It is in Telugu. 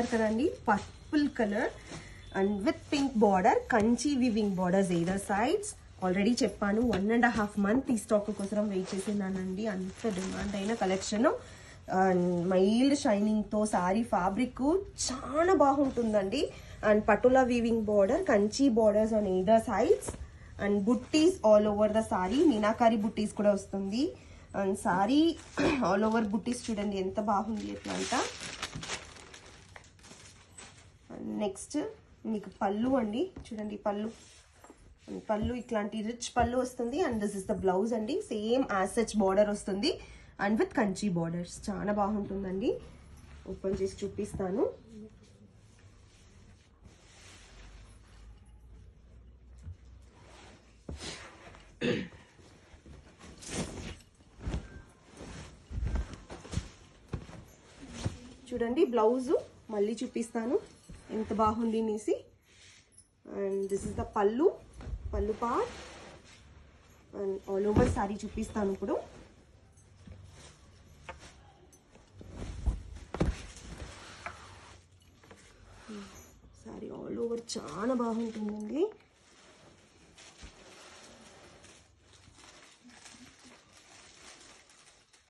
చూసారు కదండి, purple colour and with pink border, Kanchi weaving borders either sides. Already చెప్పాను 1.5 month ఈ స్టాక్ కోసం వెయిట్ చేసిందానండి. అంత డిమాండ్ అయిన కలెక్షన్. మైల్డ్ షైనింగ్తో సారీ ఫ్యాబ్రిక్ చాలా బాగుంటుందండి. And patola weaving border, Kanchi borders on either sides and buttis all over the sari. Meenakari buttis కూడా వస్తుంది. And sari all over buttis చూడండి ఎంత బాగుంది ఎట్లా అంట. నెక్స్ట్ మీకు పళ్ళు అండి, చూడండి పళ్ళు ఇట్లాంటి రిచ్ పళ్ళు వస్తుంది. And this is the blouse అండి, సేమ్ యాజ్ సచ్ బార్డర్ వస్తుంది అండ్ విత్ కంచి బార్డర్స్. చాలా బాగుంటుందండి. ఓపెన్ చేసి చూపిస్తాను. చూడండి బ్లౌజు మళ్ళీ చూపిస్తాను ఎంత బాగుంది అనేసి. అండ్ దిస్ ఇస్ ద పళ్ళు part and all over sorry చూపిస్తాను ఇప్పుడు. సారీ ఆల్ ఓవర్ చాలా బాగుంటుందండి.